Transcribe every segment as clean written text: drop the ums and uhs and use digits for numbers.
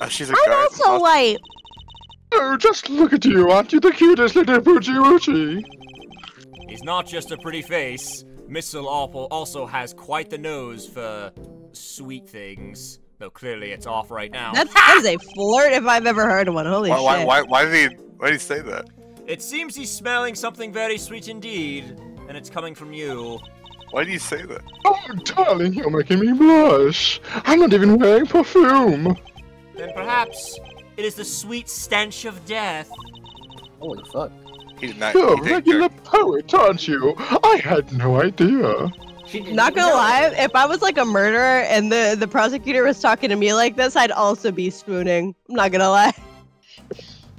she's a I'm guard. also white. Oh, just look at you. Aren't you the cutest little Poochie Woochie? He's not just a pretty face. Missile also has quite the nose for sweet things. Though clearly it's off right now. That is a flirt if I've ever heard one. Holy shit. Why did he say that? It seems he's smelling something very sweet indeed, and it's coming from you. Why do you say that? Oh, darling, you're making me blush. I'm not even wearing perfume. Then perhaps it is the sweet stench of death. Holy fuck. He's not. You're a he didn't regular poet, aren't you? I had no idea. Not gonna lie, if I was like a murderer and the prosecutor was talking to me like this, I'd also be swooning. I'm not gonna lie.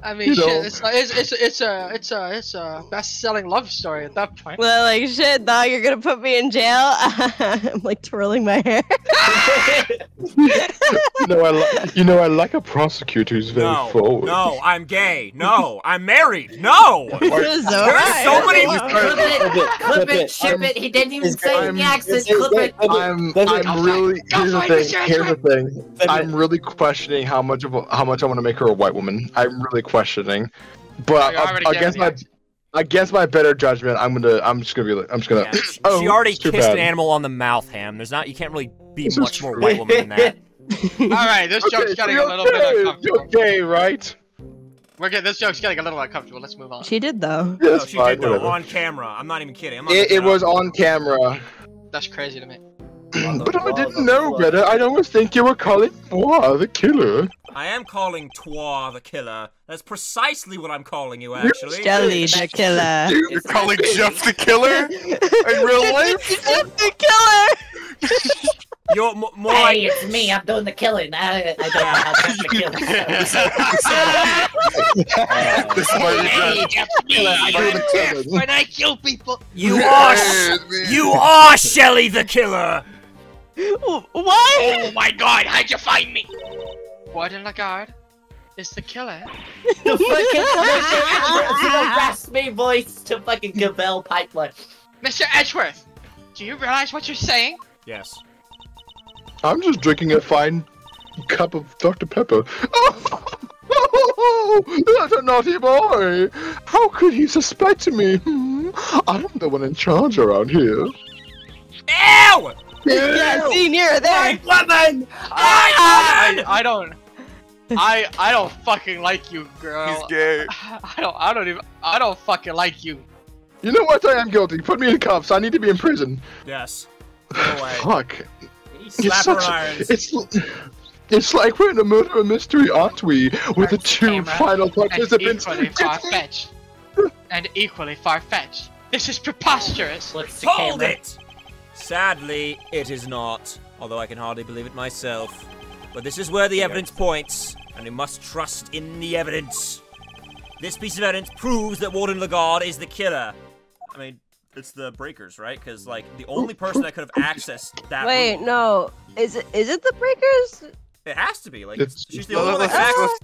I mean, shit, it's a best-selling love story at that point. Well, like, shit, dog, you're gonna put me in jail? I'm like twirling my hair. I like a prosecutor who's very forward. No, I'm gay. No, I'm married. No! There's so many. Clip it, ship it. He didn't even say the accent. Clip it. I'm really. Here's the thing. I'm really questioning how much I want to make her a white woman. I'm really questioning, but against my better judgment, I'm just gonna. Yeah, she already kissed an animal on the mouth, Ham. You can't really be much more white woman than that. Alright, this joke's getting a little bit uncomfortable. You're gay, right? This joke's getting a little uncomfortable. Let's move on. She did though. No, she did though, on camera. I'm not even kidding. It was on camera. That's crazy to me. But I didn't know better. I'd always think you were calling moi the killer. I am calling Toi the killer. That's precisely what I'm calling you, actually. Jelly the killer. You're calling Jeff the killer? In real life? Jeff the killer! You're more Hey, like... it's me. I'm doing the killing. I don't know how Jeff the killer. This is my Jeff the killer. I do the killing. When I kill people, You are Shelly the killer. What? oh my god, how'd you find me? Warden Lagarde is the killer. The fucking raspy voice to fucking Gabelle Pipeline. Mr. Edgeworth, do you realize what you're saying? Yes. I'm just drinking a fine cup of Dr. Pepper. Oh, that's a naughty boy. How could he suspect me? I'm the one in charge around here. Ew! Yeah, senior, there. White woman! I don't fucking like you, girl. He's gay. I don't fucking like you. You know what? I am guilty. Put me in cuffs. I need to be in prison. Yes. Go away. Fuck. Slap her irons. It's like we're in a murder mystery, aren't we? With the two final participants. And equally far-fetched. This is preposterous. Hold it! Sadly, it is not. Although I can hardly believe it myself. But this is where the evidence points, and we must trust in the evidence. This piece of evidence proves that Warden Lagarde is the killer. I mean, it's the breakers, right? Because, like, the only person that could have accessed that room. No. Is it the breakers? It has to be. Like, she's the Well, only one let's- that has let's-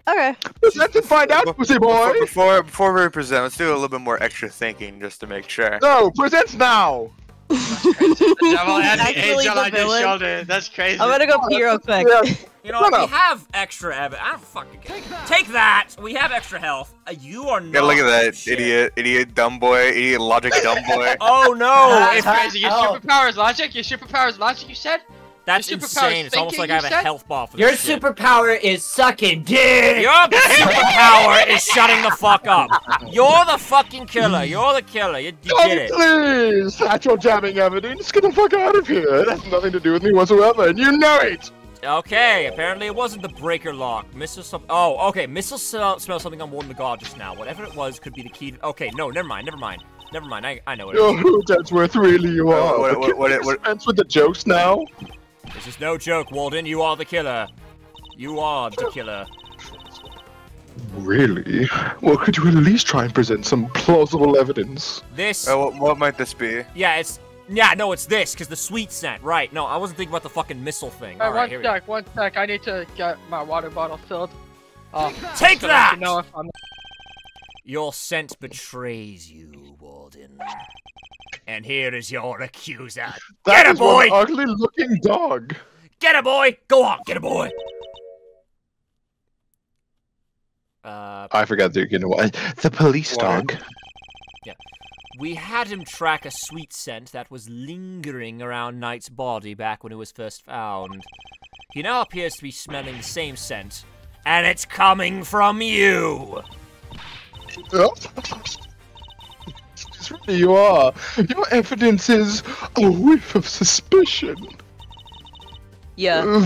Okay. Let's find out, pussy boy. Before we present, let's do a little bit more extra thinking just to make sure. No, presents now. The devil had the Actually angel the on your villain? shoulder. That's crazy. I'm gonna go pee real quick. You know what? We have extra evidence. I don't fucking care. Take that! We have extra health. You are not. Yeah, look at that, shit. idiot, dumb boy, idiot, logic, dumb boy. Oh no! That's crazy. Your superpower is logic? Your superpower is logic, you said? That's Your superpower is insane. It's almost like I have a thinking, you said? health bar for Your this shit. superpower is sucking dick. Your superpower is shutting the fuck up. You're the fucking killer. You're the killer. You did it. Please, that's your jamming evidence. Get the fuck out of here. It has nothing to do with me whatsoever, and you know it. Okay, apparently it wasn't the breaker lock. Missile oh, okay. Missile smells something on Warden Lagarde just now. Whatever it was could be the key to okay, no, never mind. I know what it is. Oh, that's worth really you are. What- Ends with the jokes now. This is no joke, Walden. You are the killer. You are the killer. Really? Well, could you at least try and present some plausible evidence? This. What might this be? Yeah, it's this, because the sweet scent. Right, no, I wasn't thinking about the fucking missile thing. Alright, here we go. One sec. I need to get my water bottle filled. Take so that! to know if I'm... Your scent betrays you, Walden. And here is your accuser. That Get a is boy! one ugly-looking dog. Get a boy! Go on, get a boy! I forgot the police dog. Yeah. We had him track a sweet scent that was lingering around Knight's body back when it was first found. He now appears to be smelling the same scent, and it's coming from you! You are. Your evidence is a whiff of suspicion. Yeah.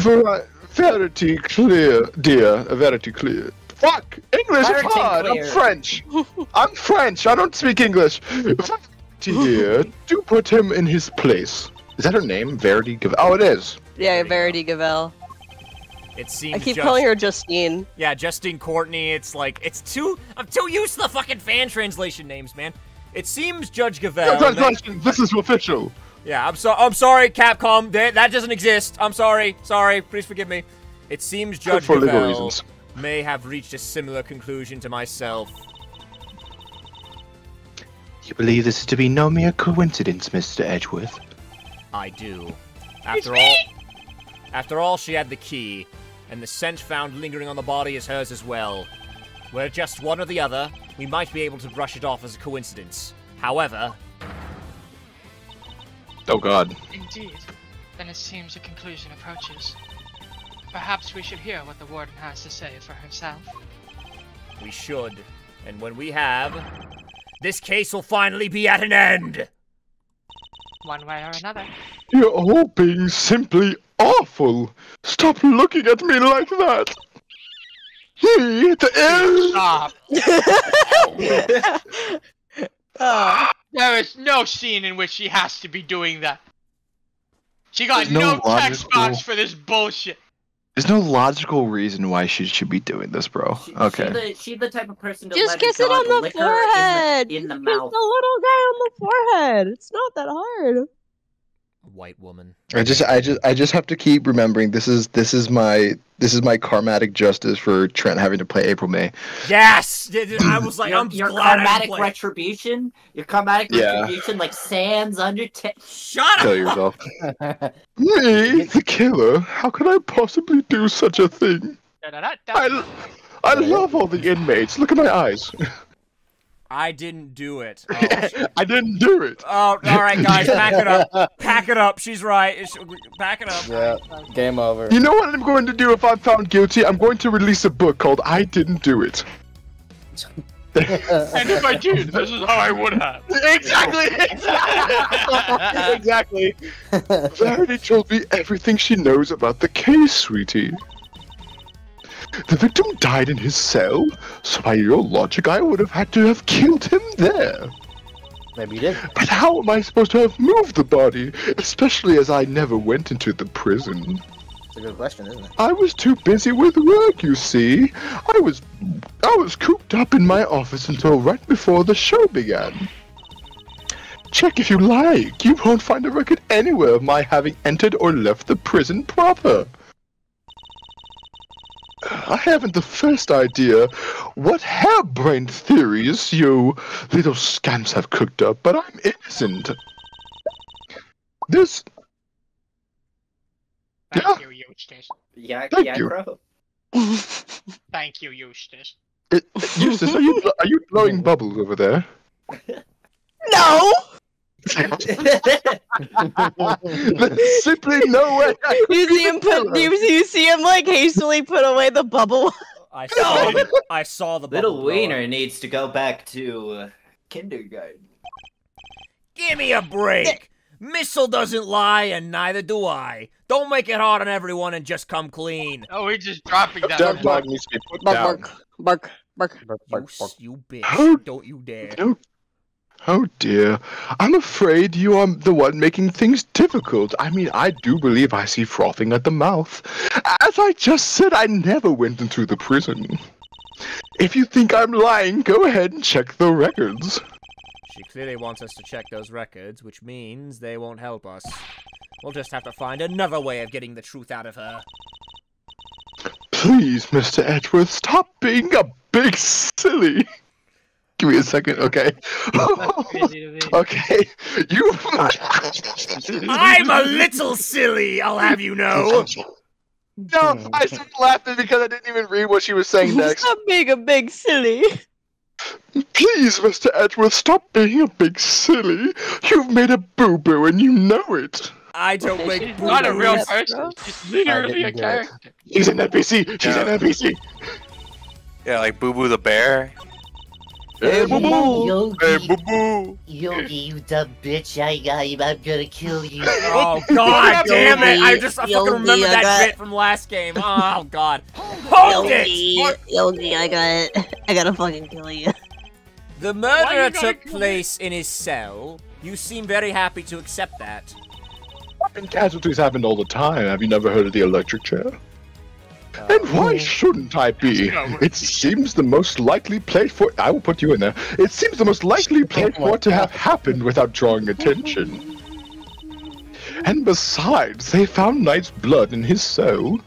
Verity clear, dear. Verity clear. Fuck! English is hard! I'm French! I'm French! I don't speak English! Verity, dear, do put him in his place. Is that her name? Verity Gavel? Oh, it is. Yeah, Verity Gavel. It seems I keep calling her Justine. Yeah, Justine Courtney. It's like, I'm too used to the fucking fan translation names, man. It seems Judge Gavel. This is official. Yeah, I'm sorry, Capcom. That doesn't exist. I'm sorry. Sorry. Please forgive me. It seems Judge Gavel may have reached a similar conclusion to myself. You believe this is to be no mere coincidence, Mr. Edgeworth? I do. After all, she had the key, and the scent found lingering on the body is hers as well. Were it just one or the other, we might be able to brush it off as a coincidence. However... Oh god. Indeed. Then it seems a conclusion approaches. Perhaps we should hear what the warden has to say for herself. We should. And when we have, this case will finally be at an end! One way or another. You're all being simply awful. Stop looking at me like that. Stop. There is no scene in which she has to be doing that. She got no text box for this bullshit. There's no logical reason why she should be doing this, bro. Okay. She's the type of person to just let kiss her it dog on the lick forehead. her in the Kiss mouth. the little guy on the forehead. It's not that hard. White woman. I just have to keep remembering this is my karmatic justice for Trent having to play April May. Yes! I was like, your karmatic retribution? Your karmatic retribution like sands under Shut up! Kill yourself. Me, the killer? How could I possibly do such a thing? I love all the inmates. Look at my eyes. I didn't do it. Oh, I didn't do it. Oh, alright guys, pack it up. Pack it up, she's right. Pack it up. Yeah, game over. You know what I'm going to do if I'm found guilty? I'm going to release a book called I Didn't Do It. And if I did, this is how I would have. Exactly. Verity told me everything she knows about the case, sweetie. The victim died in his cell, so by your logic, I would have had to have killed him there. Maybe you did. But how am I supposed to have moved the body, especially as I never went into the prison? It's a good question, isn't it? I was too busy with work, you see. I was cooped up in my office until right before the show began. Check if you like. You won't find a record anywhere of my having entered or left the prison proper. I haven't the first idea what harebrained theories you little scamps have cooked up, but I'm innocent. This... Thank you, Eustace. Thank you. Bro. Thank you, Eustace. Eustace, are you blowing bubbles over there? No! There's simply no way. You see him like hastily put away the bubble. I saw the bubble. Little Wiener needs to go back to kindergarten. Give me a break. Missile doesn't lie, and neither do I. Don't make it hard on everyone and just come clean. Oh, we're just dropping that. That dog needs to be put down. Bark. You bitch. How- Don't you dare. Oh dear. I'm afraid you are the one making things difficult. I mean, I do believe I see frothing at the mouth. As I just said, I never went into the prison. If you think I'm lying, go ahead and check the records. She clearly wants us to check those records, which means they won't help us. We'll just have to find another way of getting the truth out of her. Please, Mr. Edgeworth, stop being a big silly. Give me a second, okay? Okay, I'm a little silly, I'll have you know. No, I started laughing because I didn't even read what she was saying next. Stop being a big silly. Please, Mr. Edgeworth, stop being a big silly. You've made a boo-boo and you know it. I don't make She's not a real Yes, person. bro. She's literally a didn't do it. character. She's an NPC. She's an NPC. Yeah, like Boo Boo the bear. Hey, boo-boo. Yogi, Hey, Boo Boo. Yogi, you dumb bitch! I'm gonna kill you. Oh god damn it! I fucking remember that bit from last game. Oh god. Hold it! Yogi, I gotta fucking kill you. The murder took place in his cell. You seem very happy to accept that. And casualties happened all the time. Have you never heard of the electric chair? And why shouldn't I be? It seems the most likely place for— I will put you in there. It seems the most likely place for it to have happened without drawing attention. And besides, they found Knight's blood in his cell.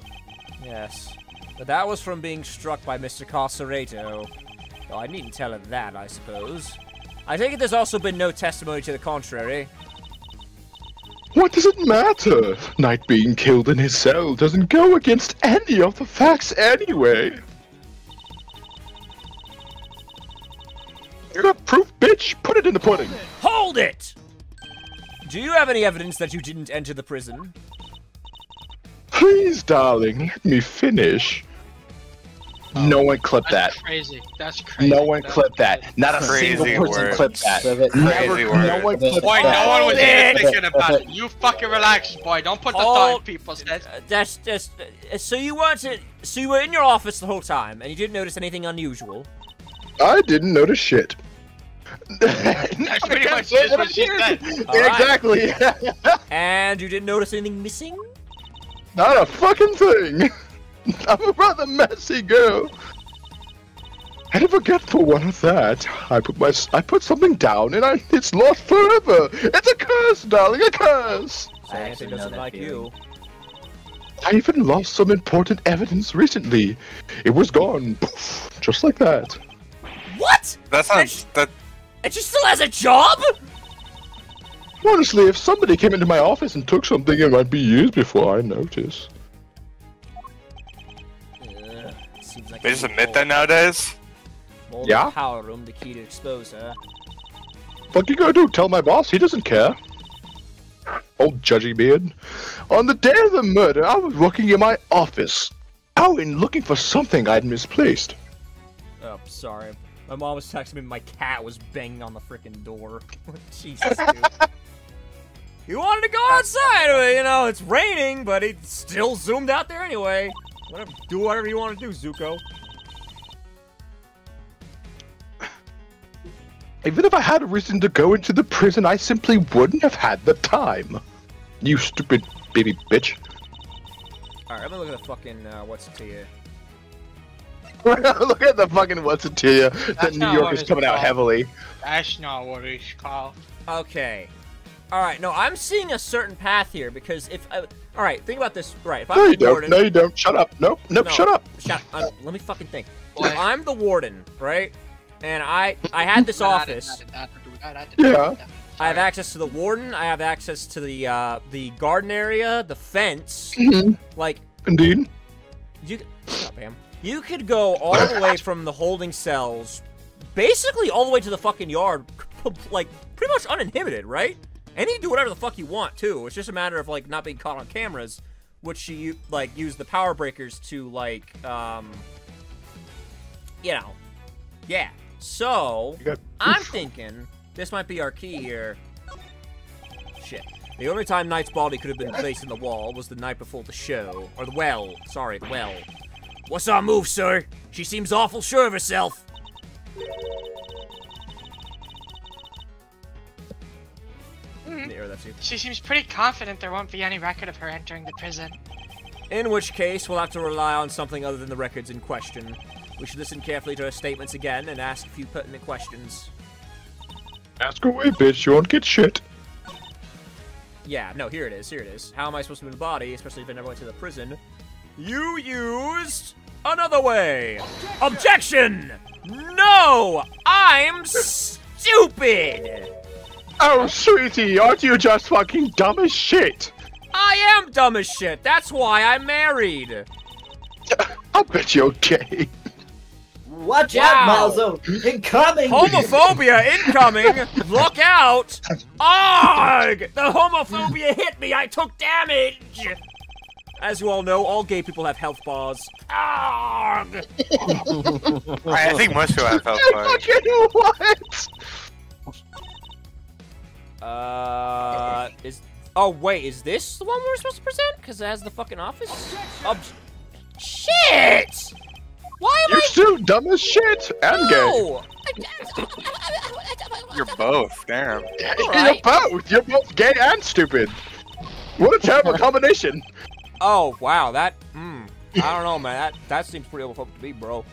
Yes. But that was from being struck by Mr. Carcerato. Though I needn't tell him that, I suppose. I take it there's also been no testimony to the contrary. What does it matter? Knight being killed in his cell doesn't go against any of the facts anyway. You got proof, bitch? Put it in the pudding. Hold it! Do you have any evidence that you didn't enter the prison? Please, darling, let me finish. No one clipped that. That's crazy. That's crazy. No one clipped that. Not a single Crazy person words. clipped that. Crazy No words. one clipped Boy, that. no one was Hold even it. thinking about it. You fucking relax, boy. Don't put the thought in people's heads. That's just... So you were in your office the whole time, and you didn't notice anything unusual? I didn't notice shit. That's pretty much just what she said. Exactly. And you didn't notice anything missing? Not a fucking thing. I'm a rather messy girl. And a forgetful one at that. I put something down and it's lost forever. It's a curse, darling, a curse. So Nancy doesn't that like you. I even lost some important evidence recently. It was gone, poof, just like that. What? That sounds that. And she still has a job? Honestly, if somebody came into my office and took something, it might be years before I notice. Seems like They just admit that nowadays. Mold Yeah? Power room, the key to expose her. What you gonna do? Tell my boss? He doesn't care. Old judgy beard. On the day of the murder, I was working in my office. Out and looking for something I'd misplaced. Oh, sorry. My mom was texting me my cat was banging on the freaking door. Jesus, dude. He wanted to go outside, you know, it's raining, but he still zoomed out there anyway. Whatever, do whatever you want to do, Zuko. Even if I had a reason to go into the prison, I simply wouldn't have had the time. You stupid baby bitch. Alright, I'm gonna look at the fucking, what's it to you? Look at the fucking what's it to you. That That's New not York what is it's coming out called. heavily. That's not what it's called. Okay. Alright, no, I'm seeing a certain path here, because if alright, think about this, right, if No, I'm you the don't. warden... No, you don't. Shut up. Nope. Nope. No, Shut up. Let me fucking think. Boy. If I'm the warden, right, and I had this office... Yeah. I have access to the warden. I have access to the garden area, the fence. Like, Indeed. shut up, Pam. You could go all the way from the holding cells, basically all the way to the fucking yard, like pretty much uninhibited, right? And you can do whatever the fuck you want too. It's just a matter of like not being caught on cameras, which you like use the power breakers to like, you know, yeah. So I'm thinking. This might be our key here. Shit. The only time Knight's body could have been placed in the wall was the night before the show. Or the well. Sorry, the well. What's our move, sir? She seems awful sure of herself. There, that's you. She seems pretty confident there won't be any record of her entering the prison. In which case, we'll have to rely on something other than the records in question. We should listen carefully to her statements again and ask a few pertinent questions. Ask away, bitch. You won't get shit. Yeah, no, here it is, here it is. How am I supposed to move the body, especially if I never went to the prison? You used another way! Objection! No! I'm stupid! Oh, sweetie, aren't you just fucking dumb as shit? I am dumb as shit. That's why I'm married. I bet you're gay. Watch out, Malzo! Incoming! Homophobia incoming! Look out! Arg! The homophobia hit me! I took damage! As you all know, all gay people have health bars. Arg! I think most people have health bars. What? Oh wait, is this the one we're supposed to present? Because it has the fucking office? Shit! Why am You're still dumb as shit and gay. You're both, damn. You're both. You're both gay and stupid. What a terrible combination. Oh wow, that. I don't know, man. That seems pretty homophobic to me, bro.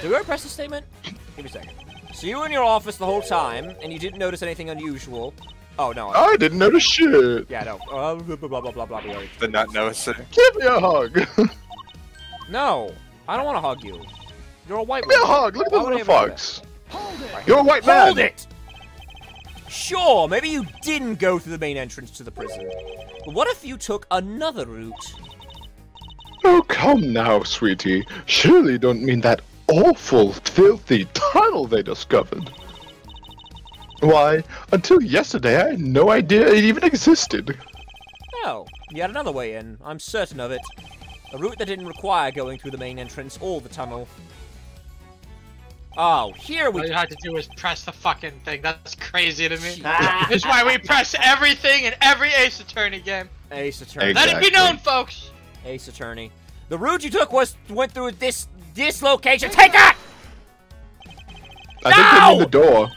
Did we ever press the statement? Give me a second. So you were in your office the whole time, and you didn't notice anything unusual. Oh no. I didn't notice shit. Yeah, no. Blah blah blah blah blah. Did not notice it. Give me a hug. No, I don't want to hug you. You're a white Give me man. a hug. Look at those little fucks. Right. You're a white man. Hold it! Sure, maybe you didn't go through the main entrance to the prison. But what if you took another route? Oh, come now, sweetie. Surely you don't mean that awful, filthy tunnel they discovered. Why, until yesterday I had no idea it even existed. No, you had another way in. I'm certain of it. A route that didn't require going through the main entrance or the tunnel. Oh, here we go. All you had to do was press the fucking thing. That's crazy to me. That's why we press everything in every Ace Attorney game. Ace Attorney. Exactly. Let it be known, folks. Ace Attorney. The route you took went through this location. Take that! I think they mean the door.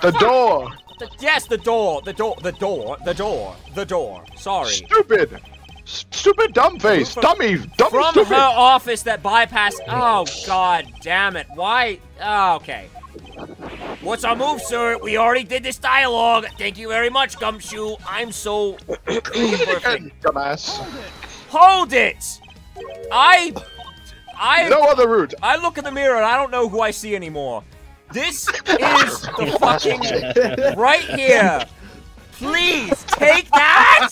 The door! Yes, the door. The door. Sorry. Stupid! Stupid dumb face! Dummy From stupid! her office that bypassed. Oh, god damn it. Why? Oh, okay. What's our move, sir? We already did this dialogue. Thank you very much, Gumshoe. I'm so perfect. Dumbass. Hold it! I No other route. I look in the mirror and I don't know who I see anymore. This is the fucking right here. Please take that.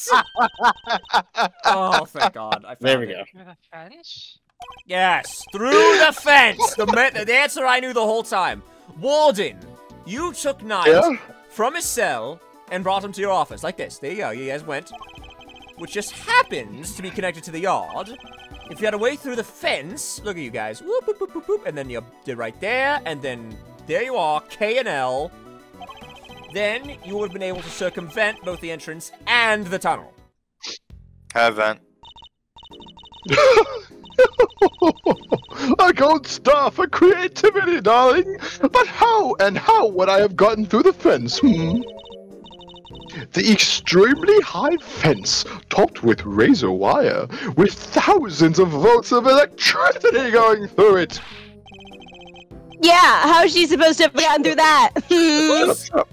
Oh, thank God! I found There we it. go. Through the fence? Yes, through the fence. The answer I knew the whole time. Walden, you took Knight from his cell and brought him to your office like this. There you go. You guys went, which just happens to be connected to the yard. If you had a way through the fence, look at you guys. Whoop, whoop, whoop, whoop, whoop, and then you did right there, and then there you are, K and L. Then you would have been able to circumvent both the entrance and the tunnel. Haven't. A gold star for creativity, darling. But how would I have gotten through the fence? The extremely high fence, topped with razor wire, with thousands of volts of electricity going through it. Yeah, how's she supposed to have gotten through that?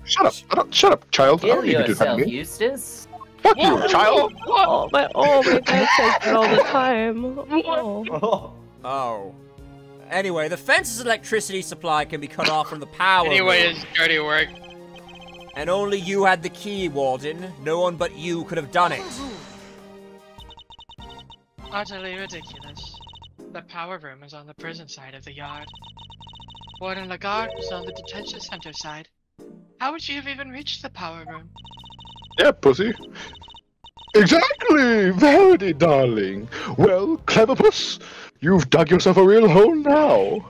Shut up, child. I don't Kill need to do yourself, that. Eustace. Fuck you, child. Oh my dad says that all the time. Oh. Oh. Anyway, the fence's electricity supply can be cut off from the power. Anyway, room. it's dirty work. And only you had the key, Walden. No one but you could have done it. Utterly ridiculous. The power room is on the prison side of the yard. Warden Lagarde was on the detention center side. How would you have even reached the power room? Yeah, pussy. Exactly, Verity, darling. Well, clever puss, you've dug yourself a real hole now.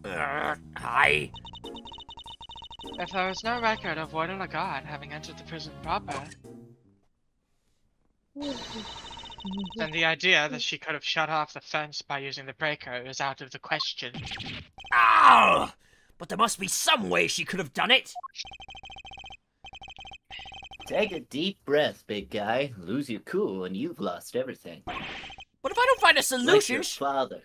Hi. If there was no record of Warden Lagarde having entered the prison proper, then the idea that she could have shut off the fence by using the breaker is out of the question. Ow! But there must be some way she could have done it. Take a deep breath, big guy. Lose your cool and you've lost everything. But if I don't find a Like solution... your father.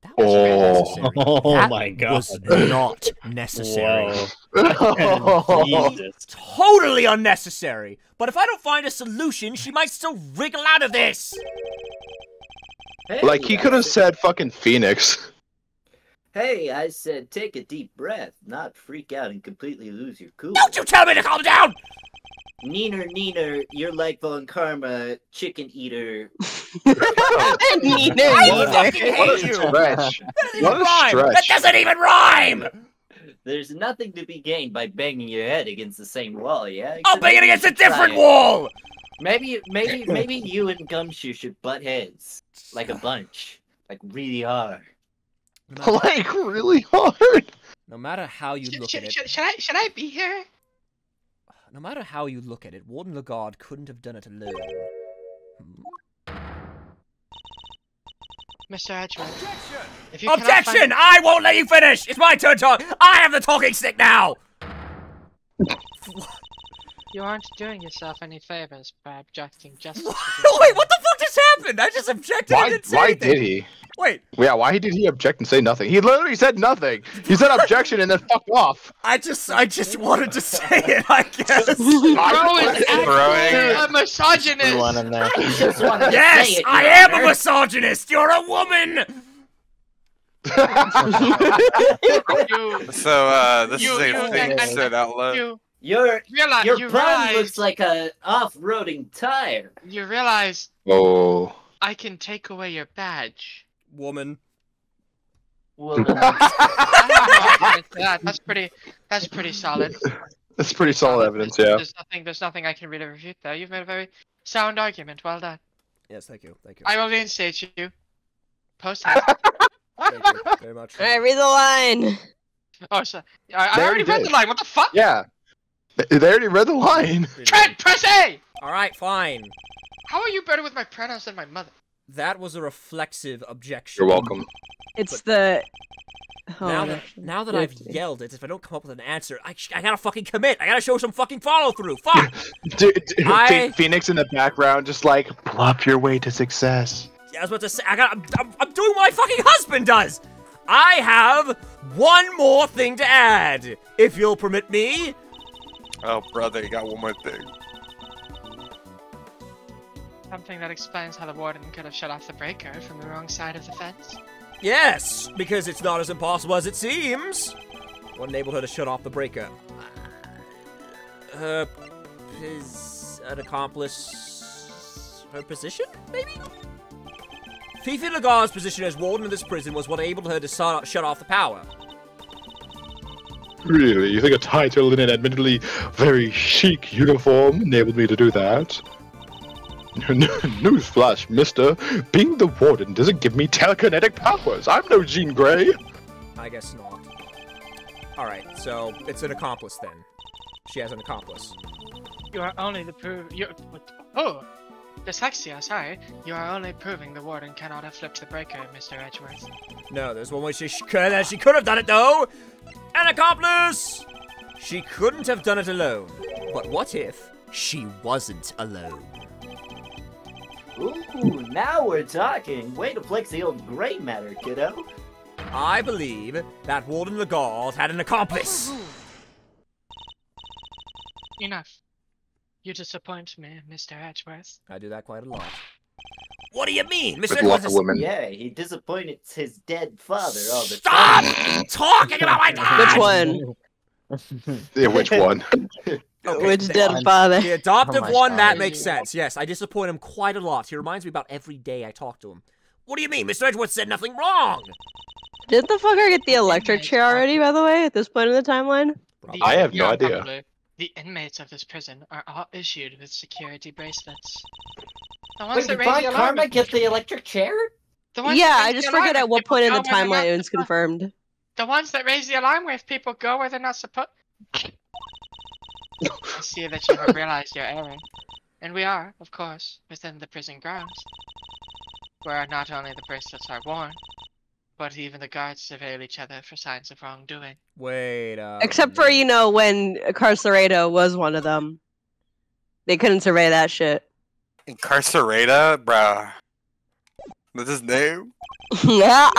That was unnecessary. Oh That my God. was not necessary. Whoa. Jesus. Totally unnecessary. But if I don't find a solution, she might still wriggle out of this. Hey, Like, he could have said fucking Phoenix. Hey, I said take a deep breath, not freak out and completely lose your cool. Don't you tell me to calm down! Neener, you're like Von Karma, chicken eater. Neener. What a stretch. What a stretch. That doesn't even rhyme! There's nothing to be gained by banging your head against the same wall, yeah? I'll bang it against a different wall! Maybe you and Gumshoe should butt heads. Like a bunch. Like really hard. Like really hard. No matter how you look at it... Should I be here? No matter how you look at it, Warden Lagarde couldn't have done it alone. Mr. Edgeworth. Objection! I won't let you finish! It's my turn to talk! I have the talking stick now! You aren't doing yourself any favors by objecting just. Wait, what the fuck just happened? I just objected and didn't say Why anything. did he? Wait. Yeah, why did he object and say nothing? He literally said nothing. He said objection and then fuck off. I just wanted to say it, I guess. Bro is actually a misogynist! Yes, I am a misogynist! You're a woman! So, this is a thing said out loud. Your you bum looks like a off-roading tire. You realize Oh. I can take away your badge. Woman. Woman. That's pretty solid. That's pretty solid evidence, yeah. There's nothing I can really refute there. You've made a very sound argument. Well done. Yes, thank you. I will reinstate you. Post Thank you very much. Alright, read the line. Oh, so I already read the line. What the fuck? Yeah. They already read the line. Trent, press A! Alright, fine. How are you better with my pronouns than my mother? That was a reflexive objection. You're welcome. It's the... Now that I've yelled it, if I don't come up with an answer, I gotta fucking commit. I gotta show some fucking follow-through. Fuck! Phoenix in the background just like, pull up your way to success. Yeah, I was about to say, I'm doing what my fucking husband does! I have one more thing to add, if you'll permit me. Oh, brother, you got one more thing. Something that explains how the warden could have shut off the breaker from the wrong side of the fence. Yes, because it's not as impossible as it seems. What enabled her to shut off the breaker? Is an accomplice... her position, maybe? Fifi Lagarde's position as warden of this prison was what enabled her to shut off the power. Really? You think a title in an admittedly very chic uniform enabled me to do that? Newsflash, mister. Being the warden doesn't give me telekinetic powers. I'm no Jean Grey. I guess not. Alright, so it's an accomplice then. She has an accomplice. You are only dyslexia, sorry. You are only proving the warden cannot have flipped the breaker, Mr. Edgeworth. No, there's one way she could have done it though! An accomplice! She couldn't have done it alone. But what if she wasn't alone? Ooh, now we're talking. Way to flex the old gray matter, kiddo. I believe that Warden Lagarde had an accomplice. Enough. You disappoint me, Mr. Edgeworth. I do that quite a lot. What do you mean, Mr. With lots of women. Yeah, he disappoints his dead father all the Stop time. talking about my dad! Which one? Yeah, which one? Okay, Which dead father? The adoptive Oh my one, that God. makes sense. Yes, I disappoint him quite a lot. He reminds me about every day I talk to him. What do you mean? Mr. Edgeworth said nothing wrong! Didn't the fucker get the electric chair already, by the way, at this point in the timeline? I have no idea. Probably. The inmates of this prison are all issued with security bracelets. The ones Wait, that did raise Von the alarm Karma if- get the electric chair? the ones Yeah, that I raise just the alarm forget at if what people point in the go where they're not timeline it was supposed- confirmed. The ones that raise the alarm where if people go where they're not supposed. I see that you have realized your error. And we are, of course, within the prison grounds, where not only the bracelets are worn, but even the guards surveil each other for signs of wrongdoing. Wait, Except for, you know, when Carcerado was one of them. They couldn't survey that shit. Incarcerata? Bruh. That's his name? Yeah.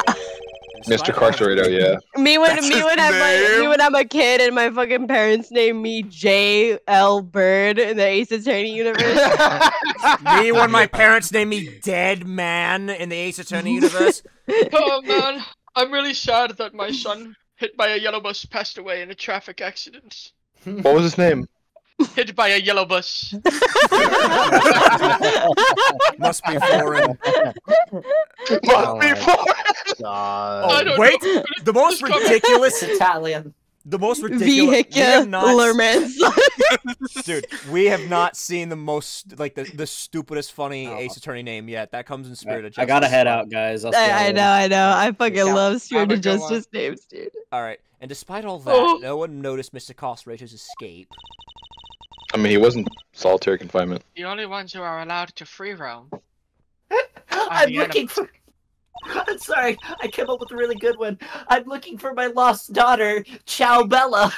Mr. Carcerado, yeah. Me when That's his I'm a kid and my fucking parents named me J.L. Bird in the Ace Attorney universe. Me when my parents named me Dead Man in the Ace Attorney universe. Oh man, I'm really sad that my son, hit by a yellow bus, passed away in a traffic accident. What was his name? Hit by a yellow bus. Must be foreign. Must be foreign. Oh, wait! The most ridiculous Italian. The most ridiculous. Vehicular man. Dude, we have not seen the most, like, the stupidest funny Ace Attorney name yet. That comes in Spirit of Justice. I gotta head out, guys. I know. I fucking love Spirit of Justice names, dude. Alright, and despite all that, no one noticed Mr. Costrator's escape. I mean, he wasn't solitary confinement. The only ones who are allowed to free roam. I'm looking for. I'm sorry, I came up with a really good one. I'm looking for my lost daughter, Ciao Bella.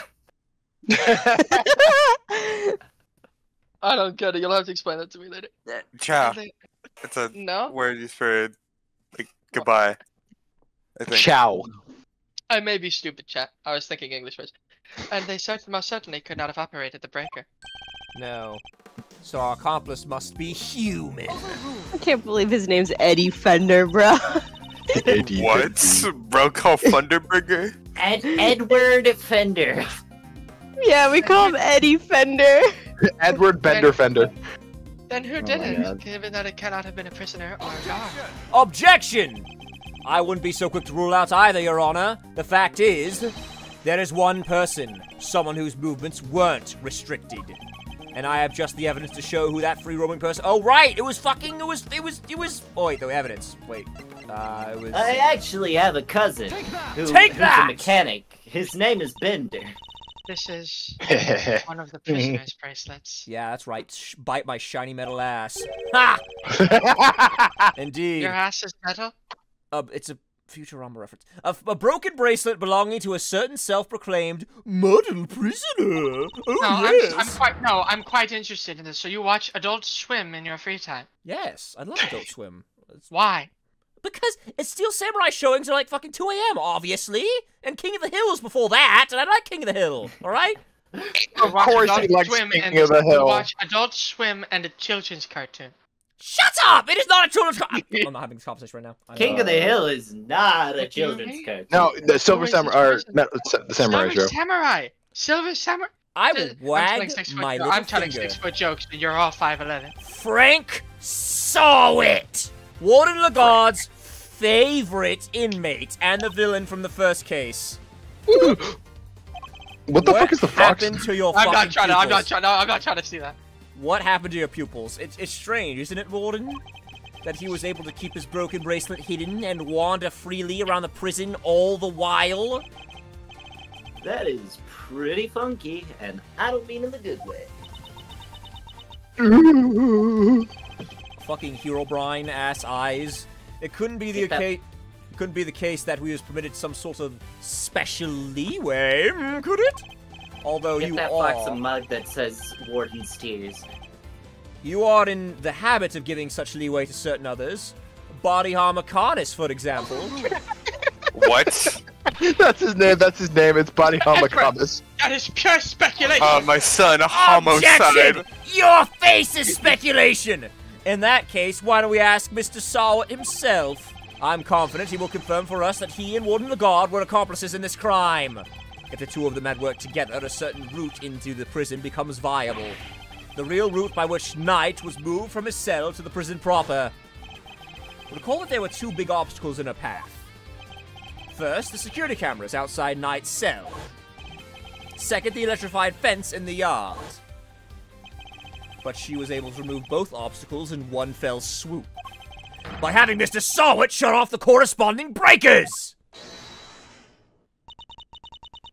I don't get it. You'll have to explain that to me later. Ciao. It's a word used for like goodbye. I think. Ciao. I may be stupid, chat. I was thinking English first. And they most certainly could not have operated the breaker. No. So our accomplice must be human. I can't believe his name's Eddie Fender, bro. Eddie what? Bro called Thunderburger? Edward Fender. Yeah, we call him Eddie Fender. Edward Bender Fender. Then who did it, given that it cannot have been a prisoner or a guard? Objection! I wouldn't be so quick to rule out either, Your Honor. The fact is, there is one person, someone whose movements weren't restricted. And I have just the evidence to show who that free-roaming person— Oh, right! It was— Oh, wait, the evidence. Wait. It was— I actually have a cousin who's a mechanic. His name is Bender. This is one of the prisoner's bracelets. Yeah, that's right. Bite my shiny metal ass. Ha! Indeed. Your ass is metal? It's a Futurama reference. A broken bracelet belonging to a certain self-proclaimed model prisoner. Oh, I'm quite interested in this. So you watch Adult Swim in your free time? Yes, I love Adult Swim. Why? Because it's Steel Samurai showings are like fucking 2 AM, obviously. And King of the Hill was before that, and I like King of the Hill, alright? Of course he likes King of the Hill. Watch Adult Swim and a children's cartoon. Shut up! It is not a children's cartoon! I'm not having this conversation right now. King of the Hill is not a children's cartoon. No, the Silver Samurai, or the Samurai show. Silver Samurai? I would wag my little I'm telling finger. 6-foot jokes, and you're all 5'11". Frank saw it! Warden Lagarde's favorite inmate and the villain from the first case. What the fuck is the fox? Happened to your I'm not pupils? trying to see that. What happened to your pupils? It's strange, isn't it, Warden? That he was able to keep his broken bracelet hidden and wander freely around the prison all the while? That is pretty funky, and I don't mean in the good way. Fucking Herobrine ass eyes. It couldn't be the case. Couldn't be the case that we was permitted some sort of special leeway, could it? Although Get you that are. fox a mug that says Warden's Tears. You are in the habit of giving such leeway to certain others. Body Armor Carnis, for example. What? That's his name. That's his name. It's Body Armor Carnis. That is pure speculation. My son, a homicide. Objection! Your face is speculation! In that case, why don't we ask Mr. Sawat himself? I'm confident he will confirm for us that he and Warden Lagarde were accomplices in this crime. If the two of them had worked together, a certain route into the prison becomes viable. The real route by which Knight was moved from his cell to the prison proper. Recall that there were 2 big obstacles in her path. First, the security cameras outside Knight's cell. Second, the electrified fence in the yard. But she was able to remove both obstacles in one fell swoop by having Mr. Sawat shut off the corresponding breakers!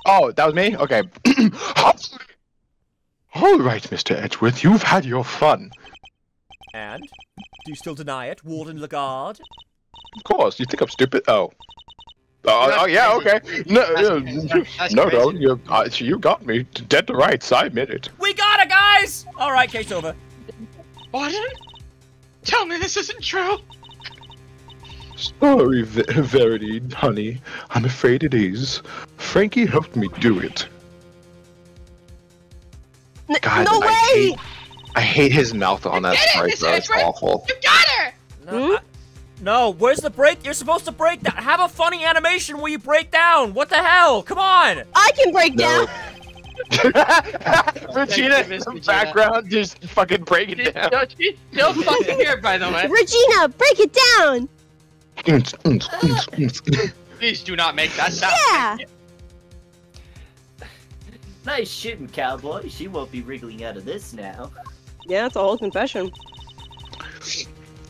Oh, that was me? Okay. All right, Mr. Edgeworth, you've had your fun. And? Do you still deny it, Warden Lagarde? Of course. You think I'm stupid? Oh. Oh, yeah, okay. No, you got me. Dead to rights, I admit it. We got it, guys! Alright, case over. Warden? Tell me this isn't true. Sorry, Verity, honey. I'm afraid it is. Frankie helped me do it. God, no way! I hate his mouth on that sprite, bro. It's awful. You got her! No, no, where's the break? You're supposed to break down. Have a funny animation where you break down. What the hell? Come on! I can break down! Regina in the background just fucking breaking down. She's still fucking here, by the way. Regina, break it down! Please do not make that sound. Yeah! Nice shooting, cowboy. She won't be wriggling out of this now. Yeah, it's a whole confession.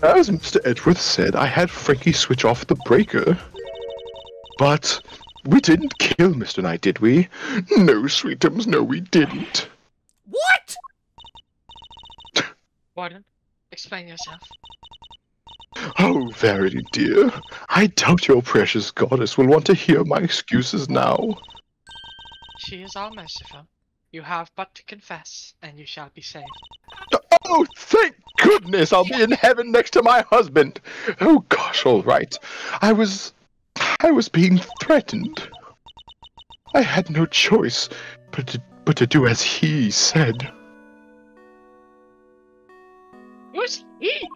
As Mr. Edgeworth said, I had Frankie switch off the breaker. But we didn't kill Mr. Knight, did we? No, sweetums, no, we didn't. What? Warden, explain yourself. Oh, Verity, dear. I doubt your precious goddess will want to hear my excuses now. She is all merciful. You have but to confess, and you shall be saved. Oh, thank goodness I'll be in heaven next to my husband. Oh gosh, all right. I was being threatened. I had no choice but to do as he said. Who's he?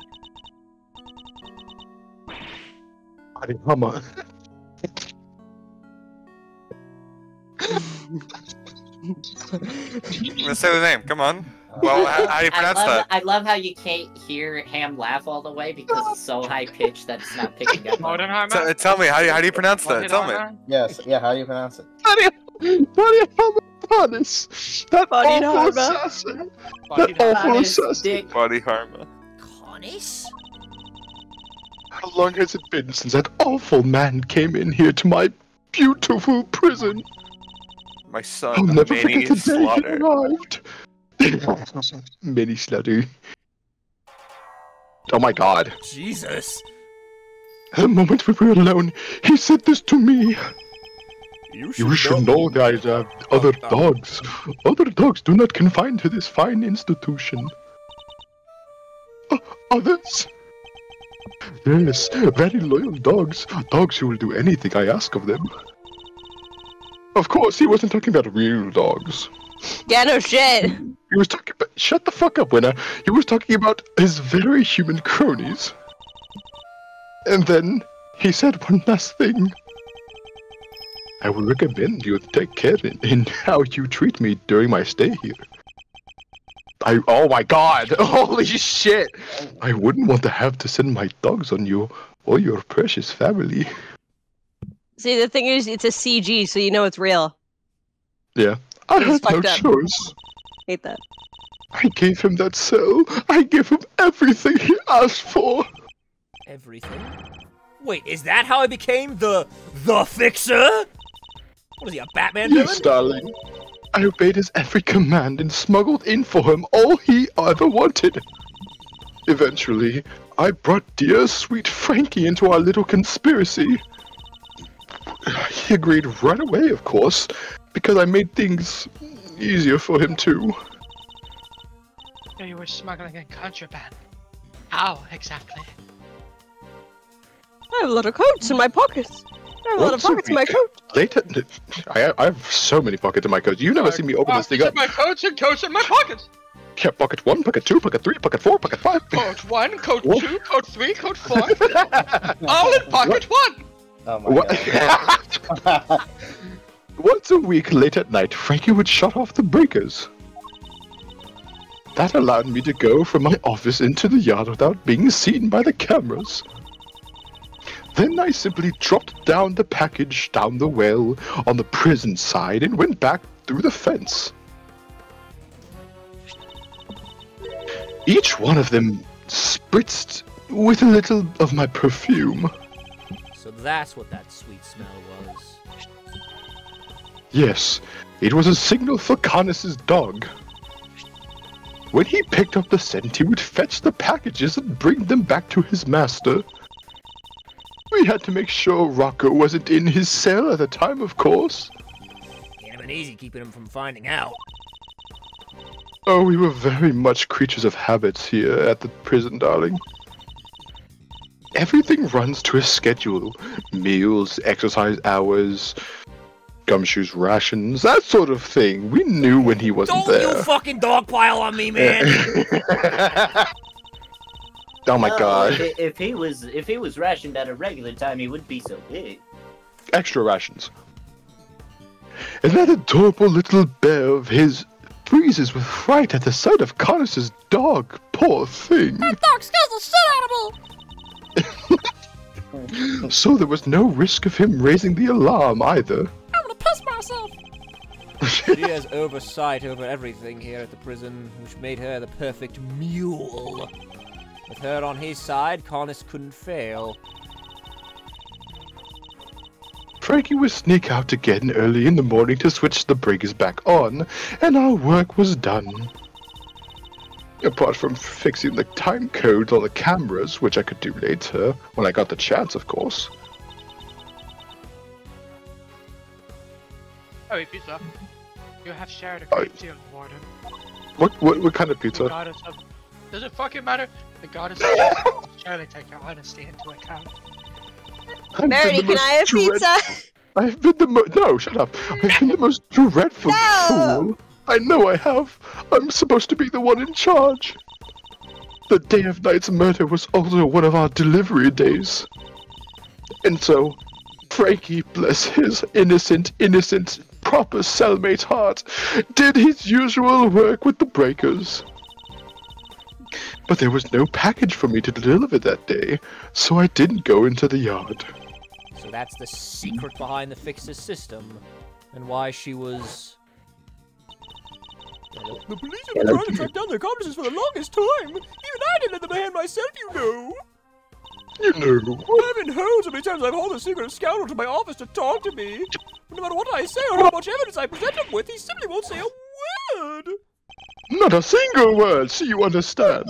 Body Hummer. Let's say the name. Come on. Well, how do you pronounce that? I love how you can't hear Ham laugh all the way because it's so high pitched that it's not picking up. Tell me, how do you pronounce that? Tell me. Yes, yeah, how do you pronounce it? Body Hummer Panis. That Body awful Hummer. assassin. That awful assassin. Body Harma. Connis? How long has it been since that awful man came in here to my beautiful prison? My son, I'll never Manny forget the day Slaughter. he arrived. Manny Slaughter. Oh my god. Jesus. The moment we were alone, he said this to me. You should know, guys, other dogs. Other dogs do not confine to this fine institution. Others? Yes, very loyal dogs. Dogs who will do anything I ask of them. Of course, he wasn't talking about real dogs. Yeah, no shit. He was talking about— shut the fuck up, Winner. He was talking about his very human cronies. And then he said one last thing. I will recommend you take care in how you treat me during my stay here. Oh my god! Holy shit! I wouldn't want to have to send my dogs on you or your precious family. See, the thing is, it's a CG, so you know it's real. Yeah. I had no fucked up. choice. Hate that. I gave him that cell. I gave him everything he asked for. Everything? Wait, is that how I became the Fixer? What is he, a Batman villain? Yes, darling. I obeyed his every command and smuggled in for him all he ever wanted. Eventually, I brought dear sweet Frankie into our little conspiracy. He agreed right away, of course, because I made things easier for him too. So you were smuggling in contraband. How exactly? I have a lot of coats in my pockets. I have a lot of pockets in my coat. Later, I have so many pockets in my coat. You never see me open this thing up. My coats and coats in my pockets. Yeah, pocket 1, pocket 2, pocket 3, pocket 4, pocket 5. Coat 1, coat 2, coat 3, coat 4. All in pocket 1. Oh my god. Once a week late at night, Frankie would shut off the breakers. That allowed me to go from my office into the yard without being seen by the cameras. Then I simply dropped down the package down the well on the prison side and went back through the fence. Each one of them spritzed with a little of my perfume. So that's what that sweet smell was. Yes, it was a signal for Carnis's dog. When he picked up the scent, he would fetch the packages and bring them back to his master. We had to make sure Rocco wasn't in his cell at the time, of course. Can't have been easy keeping him from finding out. Oh, we were very much creatures of habits here at the prison, darling. Everything runs to a schedule. Meals, exercise hours, gumshoes rations, that sort of thing. We knew when he wasn't there. Don't you fucking dogpile on me, man! Oh my god. If he was rationed at a regular time, he wouldn't be so big. Extra rations. and that adorable little bear of his freezes with fright at the sight of Carnis's dog. Poor thing. That dog scares the shit out of me! So there was no risk of him raising the alarm either. I'm gonna piss myself! She has oversight over everything here at the prison, which made her the perfect mule. With her on his side, Carnis couldn't fail. Frankie would sneak out again early in the morning to switch the breakers back on, and our work was done. Apart from fixing the time codes on the cameras, which I could do later, when I got the chance, of course. Oh, pizza. You have shared a great deal, Warden. What kind of pizza? Does it fucking matter? The goddess of surely take your honesty into account. Verity, can I have pizza? I've been the no, shut up. I've been the most dreadful fool. I know I have. I'm supposed to be the one in charge. The day of Knight's murder was also one of our delivery days. And so, Frankie, bless his innocent, proper cellmate heart, did his usual work with the breakers. But there was no package for me to deliver that day, so I didn't go into the yard. So that's the secret behind the Fixer's system, and why she was... The police have been trying to track down their accomplices for the longest time! Even I didn't let them hand myself, you know! You know. Heaven knows how many times I've hauled a secret scoundrel to my office to talk to me! No matter what I say or how much evidence I present him with, he simply won't say a word! Not a single word, so you understand.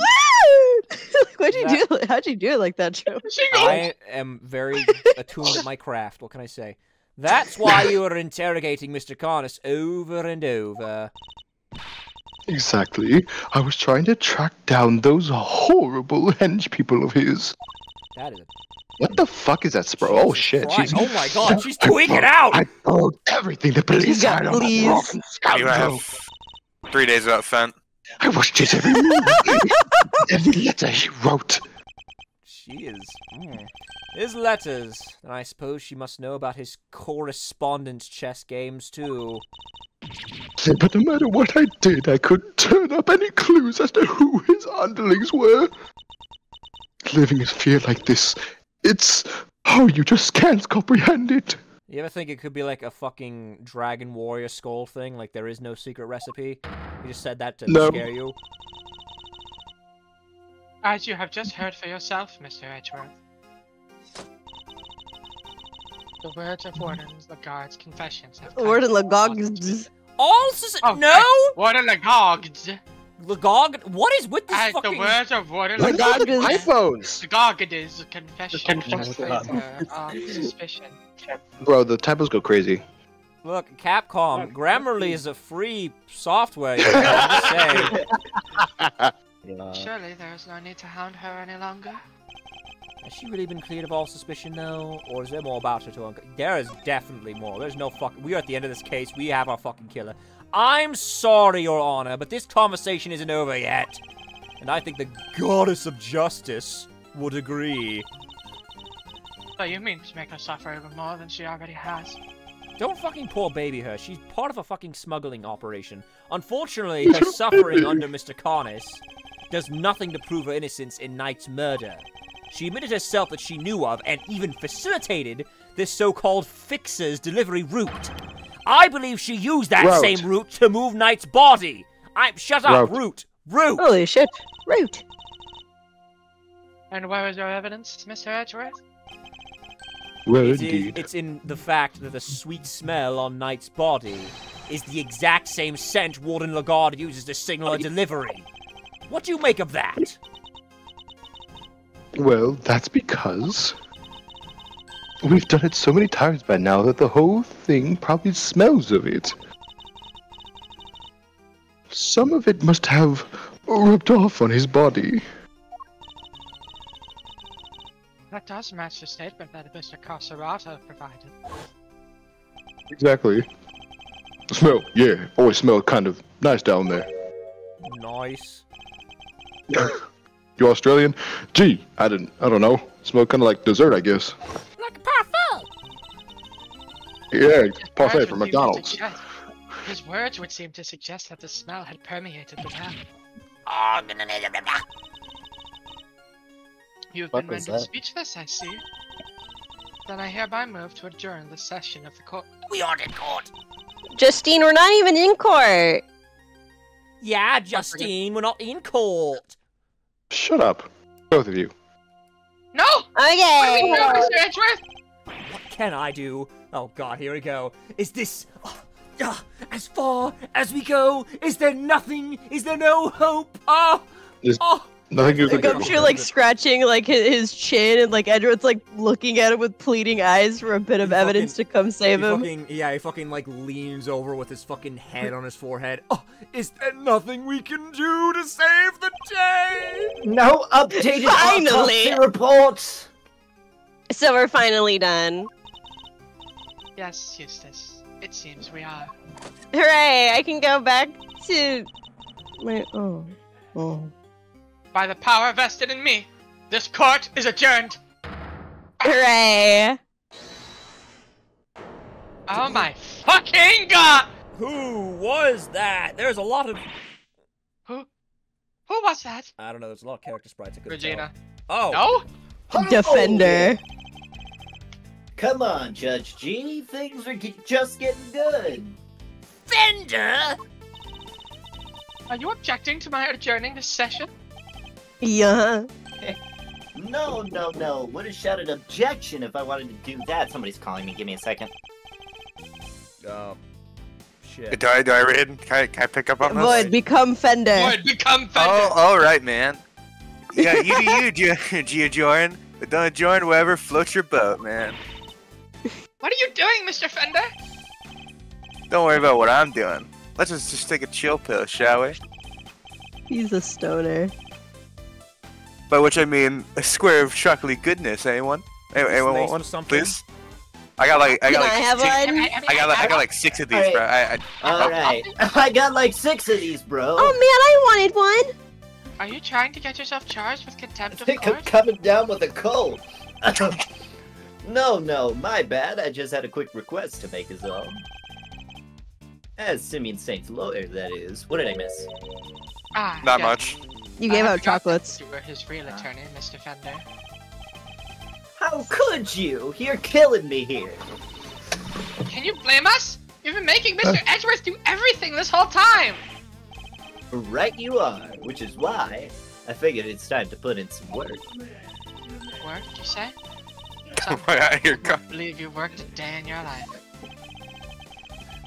What'd you do? How'd you do it like that, Joe? I am very attuned to my craft, what can I say? That's why you were interrogating Mr. Carnis over and over. Exactly. I was trying to track down those horrible henge people of his. That is a... What the fuck is that, Spro? Oh shit, she's... Oh my god, she's tweaking out! I told everything the police had on the fucking scoundrel. You have 3 days without Fent. I watched his every move. Every letter he wrote. She is... His letters. And I suppose she must know about his correspondence chess games, too. But no matter what I did, I couldn't turn up any clues as to who his underlings were. Living in fear like this, it's... Oh, you just can't comprehend it. You ever think it could be like a fucking Dragon Warrior Skull thing? Like there is no secret recipe? You just said that to scare you? As you have just heard for yourself, Mr. Edgeworth. The words of Warden Lagarde's confessions have... Warden Lagarde's... No! Warden Lagarde's... Lagog? What is with this fucking... the words of Warden Lagarde's iPhones! Lagarde's confession of suspicion. Bro, the typos go crazy. Look, Capcom, Grammarly is a free software, you know, I'm just saying. Surely there is no need to hound her any longer. Has she really been cleared of all suspicion, though? Or is there more about her to uncover? There is definitely more. There's no fucking... We are at the end of this case. We have our fucking killer. I'm sorry, Your Honor, but this conversation isn't over yet. And I think the Goddess of Justice would agree. So you mean to make her suffer even more than she already has? Don't fucking poor baby her. She's part of a fucking smuggling operation. Unfortunately, her suffering under Mr. Carnis does nothing to prove her innocence in Knight's murder. She admitted herself that she knew of and even facilitated this so-called Fixer's delivery route. I believe she used that same route to move Knight's body. Shut up, route. Holy shit, route. And where is your evidence, Mr. Edgeworth? Well, indeed. It's in the fact that the sweet smell on Knight's body is the exact same scent Warden Lagarde uses to signal a delivery. What do you make of that? Well, that's because we've done it so many times by now that the whole thing probably smells of it. Some of it must have rubbed off on his body. That does match the statement that Mr. Carcerato provided. Exactly. The smell, yeah, always smelled kind of nice down there. Nice. You Australian? Gee, I don't know. Smelled kind of like dessert, I guess. Like a parfum. Yeah, parfait from McDonald's. His words would seem to suggest that the smell had permeated the town. You have been rendered speechless, I see. Then I hereby move to adjourn the session of the court. We aren't in court. Justine, we're not even in court. Yeah, Justine, we're not in court. Shut up, both of you. No! Okay! Mr. Edgeworth! What can I do? Oh god, here we go. Is this... as far as we go? Is there nothing? Is there no hope? Nothing you can do. Gumshoe like scratching like his chin, and like Edward's like looking at him with pleading eyes for a bit of evidence to come save him. He fucking like leans over with his fucking head on his forehead. Is there nothing we can do to save the day? No updated autopsy reports. So we're finally done. Yes, Eustace. It seems we are. Hooray! I can go back to my By the power vested in me, this court is adjourned. Hooray! Oh my fucking god! Who was that? There's a lot of... Who was that? I don't know, there's a lot of character sprites I couldn't Regina. tell. Oh! No? Defender. Come on, Judge G. Things are just getting good. Fender? Are you objecting to my adjourning this session? Yeah. No. Would have shouted objection if I wanted to do that. Somebody's calling me. Give me a second. Shit. Do I read? Can I pick up on this? Void, become Fender. Void, become Fender. Oh, alright, man. Yeah, you do you, Jordan. But don't join wherever floats your boat, man. What are you doing, Mr. Fender? Don't worry about what I'm doing. Let's just take a chill pill, shall we? He's a stoner. By which I mean a square of chocolate goodness. Anyone? Anyone want one? Please. I got like like 6 of these, bro. Alright. I got like 6 of these, bro. Oh man, I wanted one. Are you trying to get yourself charged with contempt of I think I'm court? coming down with a cold. No, my bad. I just had a quick request to make is all. As Simeon Saint's lawyer, that is. What did I miss? Not much. You gave out chocolates. You were his real attorney, Mr. Fender. How could you? You're killing me here. Can you blame us? You've been making Mr. Edgeworth do everything this whole time! Right you are, which is why I figured it's time to put in some work. Work, you say? I believe you worked a day in your life.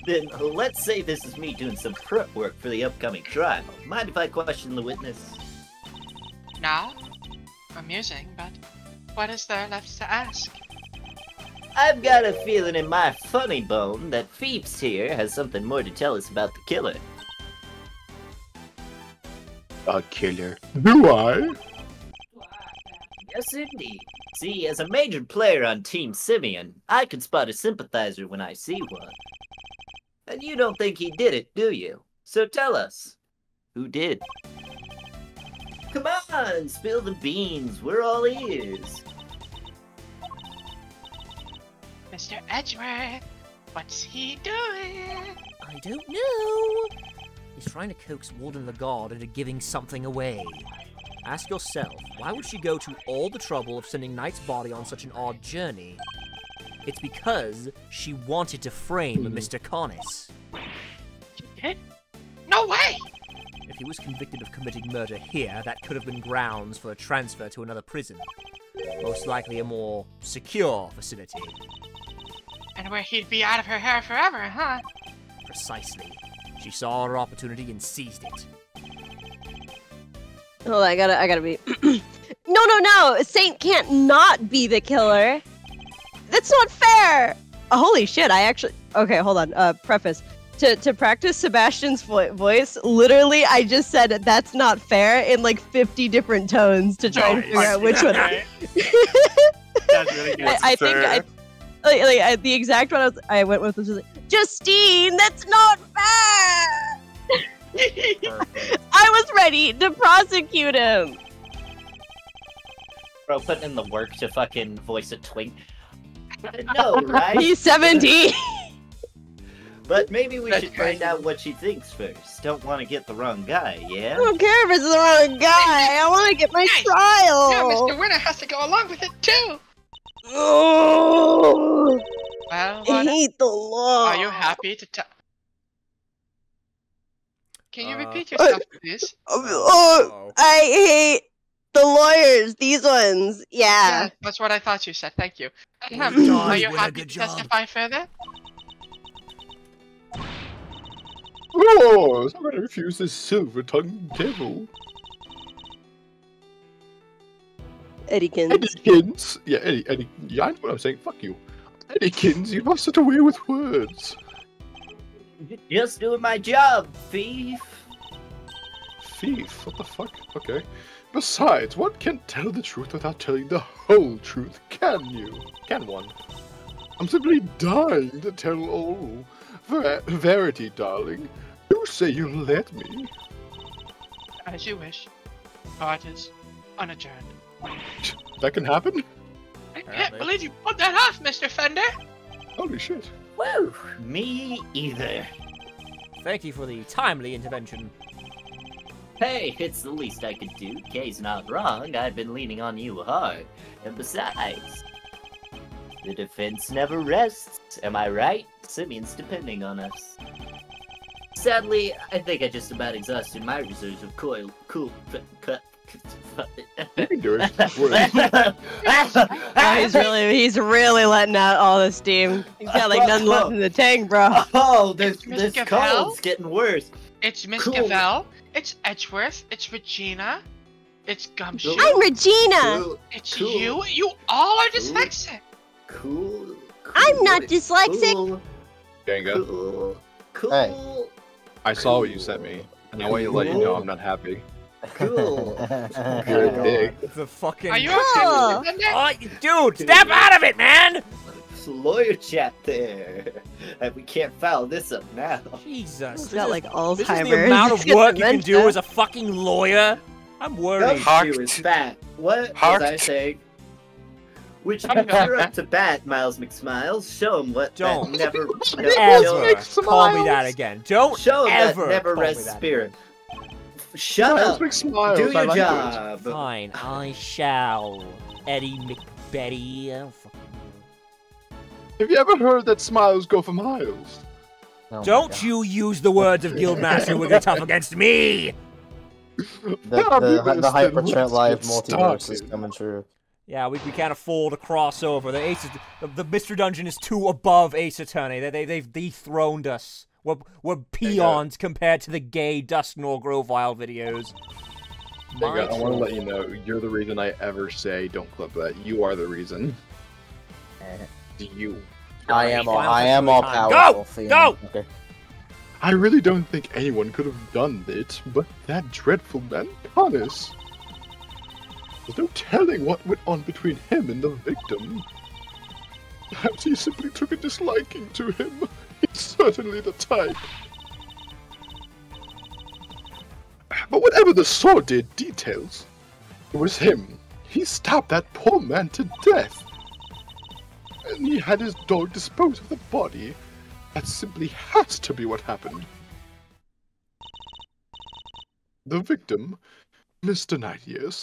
Then let's say this is me doing some prep work for the upcoming trial. Mind if I question the witness? No? Amusing, but what is there left to ask? I've got a feeling in my funny bone that Phoebes here has something more to tell us about the killer. A killer? Do I? Yes, indeed. See, as a major player on Team Simeon, I can spot a sympathizer when I see one. And you don't think he did it, do you? So tell us, who did? Come on, spill the beans. We're all ears. Mr. Edgeworth, what's he doing? I don't know. He's trying to coax Warden the God into giving something away. Ask yourself, why would she go to all the trouble of sending Knight's body on such an odd journey? It's because she wanted to frame Mr. Connis. She did? No way! If he was convicted of committing murder here, that could have been grounds for a transfer to another prison. Most likely a more secure facility. And where he'd be out of her hair forever, huh? Precisely. She saw her opportunity and seized it. Hold on, I gotta be... No! Saint can't not be the killer! That's not fair! Holy shit, I actually... Okay, hold on, preface. To practice Sebastian's voice, literally, I just said that's not fair in like 50 different tones to try and figure out which one. That's really good. I think the exact one I went with was like, Justine, that's not fair! I was ready to prosecute him! Bro, putting in the work to fucking voice a twink. No, right? He's 17! But maybe we should find out what she thinks first. Don't want to get the wrong guy, yeah? I don't care if it's the wrong guy. I want to get my trial. Yeah, Mr. Winner has to go along with it too. Oh, Well, I hate the law. are you happy to tell? Can you repeat yourself, please? I hate the lawyers. These ones. Yeah, that's what I thought you said. Thank you. Are you happy to testify further? Oh, I'm gonna refuse this silver-tongued devil. Eddykins. Eddykins? Yeah, Eddie. Yeah, I know what I'm saying. Fuck you. Eddykins, you have such a way with words. Just doing my job, thief. Thief? What the fuck? Okay. Besides, one can't tell the truth without telling the whole truth, can you? Can one? I'm simply dying to tell all. Verity, darling. Do say you'll let me. As you wish. Court is unadjourned. That can happen? I can't believe you pulled that off, Mr. Fender! Holy shit. Woo! Me either. Thank you for the timely intervention. Hey, it's the least I could do. Kay's not wrong. I've been leaning on you hard. And besides, the defense never rests. Am I right? Simeon's depending on us. Sadly, I think I just about exhausted my reserves of cool. You can do it. He's really letting out all the steam. He's got like nothing left in the tank, bro. Oh, this cold's getting worse. It's Miss Gavelle. It's Edgeworth. It's Regina. It's Gumshoe. I'm Regina. It's you. You all are dyslexic. Cool. I'm not dyslexic. Ganga. Cool. Hey. I saw what you sent me, and I want to let you know I'm not happy. Cool. You're a dick. The fucking. Are you Cool. okay? Oh, dude, step out of it, man! Lawyer chat there. We can't foul this up now. Jesus. He's got like Alzheimer's. This is the amount of work you can do as a fucking lawyer. I'm worried. Gumshoe is fat. What was I saying? Which you're up to bat, Miles McSmiles. Show him what Don't that never ever call me that again. Don't show him ever that never call me rest that spirit. Shut up. Do your job. Fine, I shall. Eddie McBetty. I don't fucking know. Have you ever heard that smiles go for miles? Oh don't you use the words of Guildmaster Wiggly Tough against me! The Hypertrend Live multiverse is coming true. Yeah, we can't afford a crossover. The Mr. Dungeon is too above Ace Attorney. They've dethroned us. We're peons compared to the gay Dusknor Grovile videos. I want to let you know, you're the reason I ever say don't clip that. You are the reason. You. I am all powerful. Go! Okay. I really don't think anyone could have done it, but that dreadful man, Connors. There's no telling what went on between him and the victim. Perhaps he simply took a disliking to him. He's certainly the type. But whatever the sordid details, it was him. He stabbed that poor man to death. And he had his dog dispose of the body. That simply has to be what happened. The victim, Mr. Knight, yes.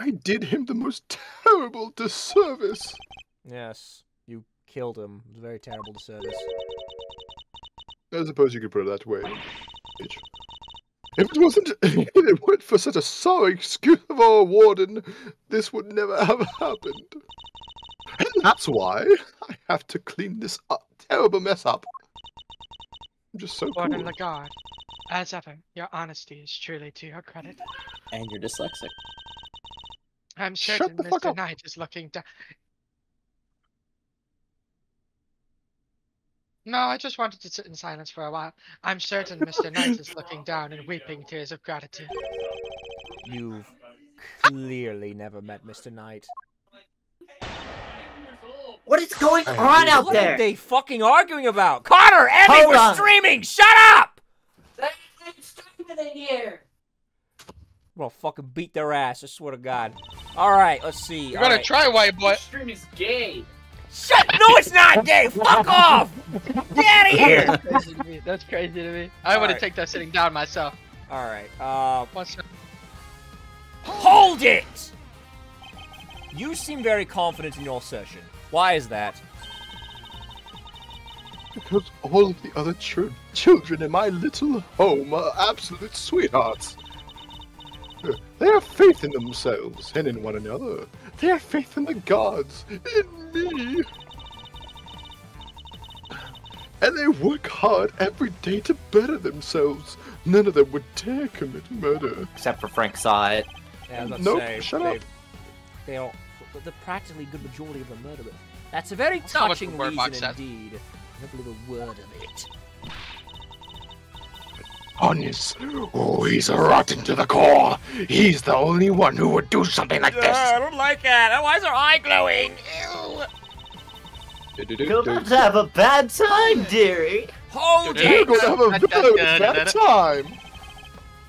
I did him the most terrible disservice. Yes, you killed him. It was a very terrible disservice. I suppose you could put it that way. Bitch. If it weren't for such a sorry excuse of our warden, this would never have happened. And that's why I have to clean this terrible mess up. I'm just so cool. Warden Lagarde, as ever, your honesty is truly to your credit. And you're dyslexic. I'm certain Mr. Knight is looking down. No, I just wanted to sit in silence for a while. I'm certain Mr. Knight is looking down and weeping tears of gratitude. You've clearly never met Mr. Knight. What is going on out there? What are they fucking arguing about? Connor, Emmy, we're streaming! Shut up! It's streaming in here. We'll fucking beat their ass, I swear to God. Alright, let's see. You gotta try, white boy. Stream is gay. Shut! No, it's not, Dave! Fuck off! Get out of here! That's crazy to me. I wouldn't take that sitting down myself. Alright, What's up? Hold it! You seem very confident in your assertion. Why is that? Because all of the other children in my little home are absolute sweethearts. They have faith in themselves and in one another. They have faith in the gods, in me. And they work hard every day to better themselves. None of them would dare commit murder. Except for Frank saw it. Yeah, I was about to Nope, say, shut up. They are the practically good majority of them murder. That's a very touching reason indeed. I don't believe a word of it. Honest. Oh, he's rotten to the core. He's the only one who would do something like this. I don't like that. Why is her eye glowing? Ew. You're about to have a bad time, dearie. Hold You're it! going to have a very bad time.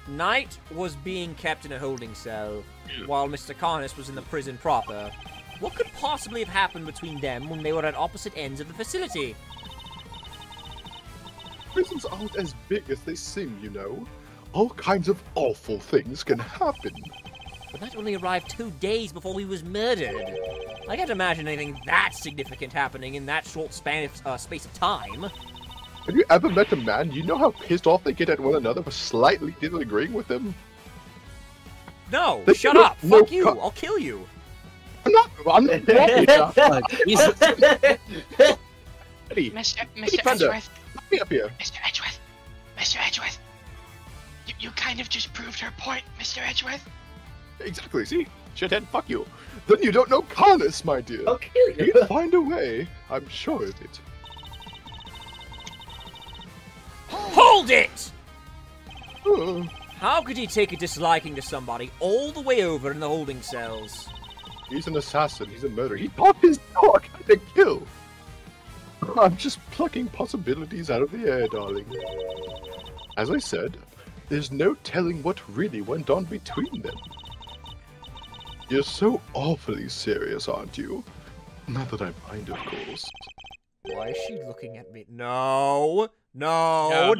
Knight was being kept in a holding cell, while Mr. Carnes was in the prison proper. What could possibly have happened between them when they were at opposite ends of the facility? Prisons aren't as big as they seem, you know. All kinds of awful things can happen. But Knight only arrived 2 days before he was murdered. I can't imagine anything that significant happening in that short space of time. Have you ever met a man? You know how pissed off they get at one another for slightly disagreeing with them? No, shut up! Fuck you! I'll kill you! I'm not Mr. Edgeworth. Let me up here. Mr. Edgeworth. You kind of just proved her point, Mr. Edgeworth. Exactly, see? Shithead, fuck you. Then you don't know Carnes, my dear. I'll kill you. He'll find a way. I'm sure of it. Hold it! Uh, How could he take a disliking to somebody all the way over in the holding cells? He's an assassin. He's a murderer. He taught his dog how to kill. I'm just plucking possibilities out of the air, darling. As I said, there's no telling what really went on between them. You're so awfully serious, aren't you? Not that I mind, of course. Why is she looking at me? No! No.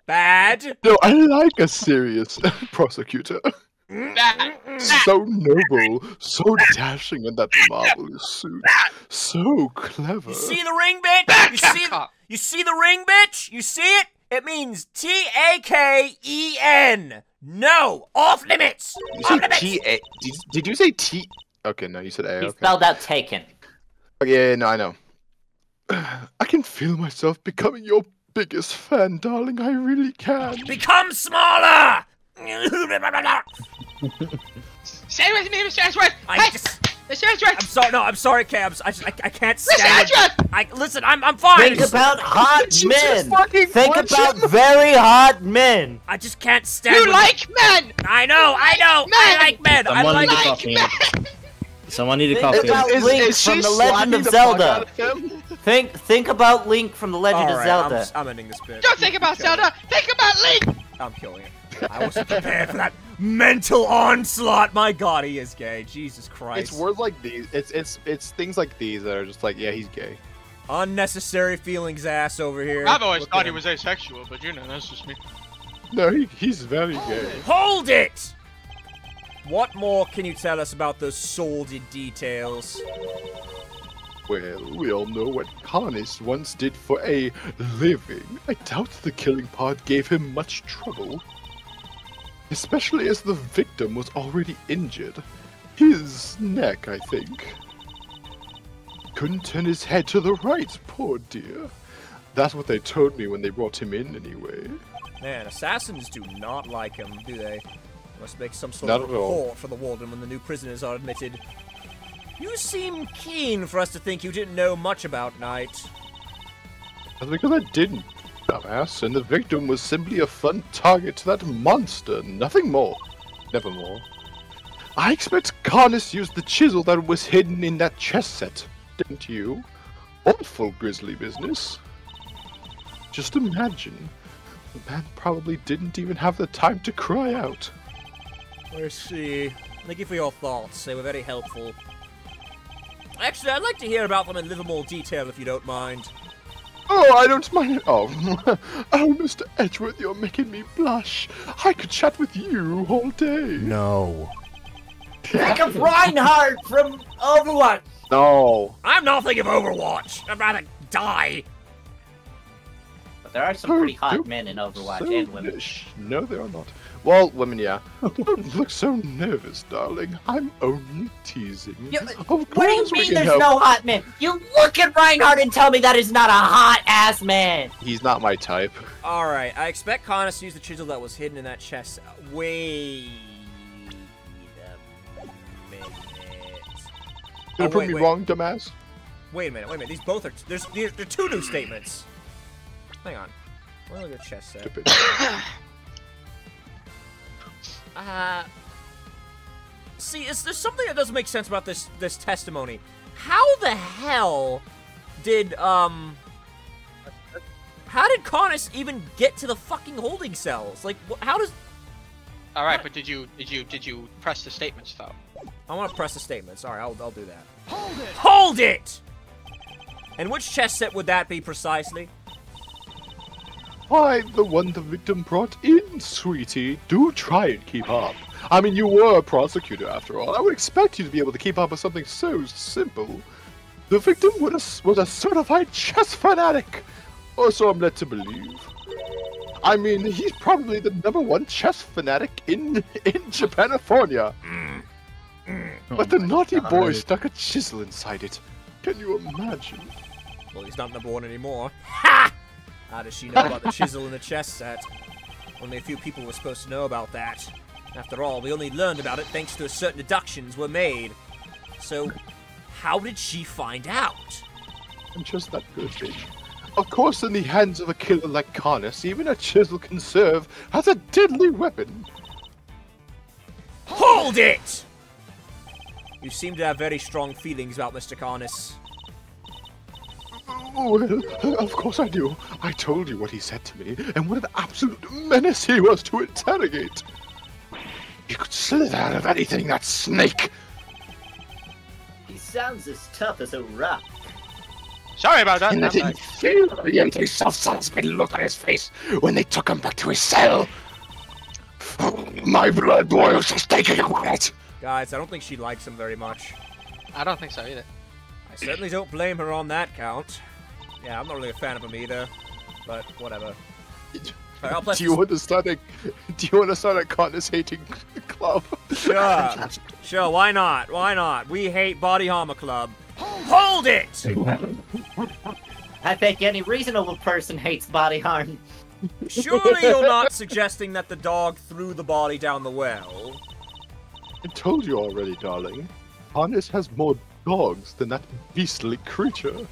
Bad! No, I like a serious prosecutor. So noble, so dashing in that marvelous suit, so clever. You see the ring, bitch? You see the ring, bitch? You see it? It means T-A-K-E-N. No, off limits. You said T-A. Did you say T? Okay, no, you said A. He spelled out taken. Okay, no, I know. I can feel myself becoming your biggest fan, darling. I really can. Become smaller. Stay with me, Mr. Edgeworth! Mr. Edgeworth! I'm sorry, Kay. I can't stand it. Listen, I'm fine. Think about hot men! Think about very hot men! I just can't stand You like men! I know! I like men! Someone need to Think about Link from The Legend of Zelda! Think about Link from The Legend of Zelda. I'm ending this bit. Don't think about Zelda! Think about Link! I'm killing it. I wasn't prepared for that mental onslaught. My God, he is gay. Jesus Christ. It's words like these. It's things like these that are just like, yeah, he's gay. Unnecessary feelings, ass over here. I've always thought he was asexual, but you know, that's just me. No, he's very gay. Hold it! What more can you tell us about those sordid details? Well, we all know what Carnes once did for a living. I doubt the killing part gave him much trouble. Especially as the victim was already injured. His neck, I think. Couldn't turn his head to the right, poor dear. That's what they told me when they brought him in, anyway. Man, assassins do not like him, do they? Must make some sort of report for the warden when the new prisoners are admitted. You seem keen for us to think you didn't know much about Knight. That's because I didn't, dumbass, and the victim was simply a fun target to that monster, nothing more. Nevermore. I expect Carnes used the chisel that was hidden in that chess set, didn't you? Awful grisly business. Just imagine, the man probably didn't even have the time to cry out. I see. Thank you for your thoughts. They were very helpful. Actually, I'd like to hear about them in a little more detail, if you don't mind. Oh, I don't mind at all. Oh, Mr. Edgeworth, you're making me blush. I could chat with you all day. No. Think of Reinhardt from Overwatch. No. I'm not thinking of Overwatch. I'd rather die. But there are some pretty hot men in Overwatch and women. No, there are not. Well, women, yeah. Don't look so nervous, darling. I'm only teasing. What do you mean there's no hot men? You look at Reinhardt and tell me that is not a hot-ass man. He's not my type. Alright, I expect Connus to use the chisel that was hidden in that chest. Wait a minute. Gonna prove me wrong, dumbass? Wait a minute. These both are... There are two new statements. Hang on. What are the chest set? See, there's something that doesn't make sense about this testimony. How the hell did Connus even get to the fucking holding cells? Like, how does? All right, but did you press the statements though? I want to press the statements. All right, I'll do that. Hold it. Hold it. And which chest set would that be precisely? Why, the one the victim brought in, sweetie. Do try and keep up. I mean, you were a prosecutor after all. I would expect you to be able to keep up with something so simple. The victim was a certified chess fanatic. Or so I'm led to believe. I mean, he's probably the #1 chess fanatic in Japanifornia. But the naughty boy stuck a chisel inside it. Can you imagine? Well, he's not #1 anymore. Ha! How does she know about the chisel in the chess set? Only a few people were supposed to know about that. After all, we only learned about it thanks to certain deductions were made. So, how did she find out? I'm just that good, bitch. Of course, in the hands of a killer like Connus, even a chisel can serve as a deadly weapon. Hold it! You seem to have very strong feelings about Mr. Connus. Well, of course I do. I told you what he said to me, and what an absolute menace he was to interrogate. He could slither out of anything, that snake! He sounds as tough as a rock. Sorry about that. And that infuriating self-satisfied look on his face when they took him back to his cell. My blood boils just thinking about it. Guys, I don't think she likes him very much. I don't think so either. I certainly don't blame her on that count. Yeah, I'm not really a fan of him either, but whatever. Do you want to start a Connus hating club? Sure, why not? Why not? We hate Body Armor Club. Hold it! I think any reasonable person hates body harm. Surely you're not suggesting that the dog threw the body down the well? I told you already, darling. Connus has more dogs than that beastly creature.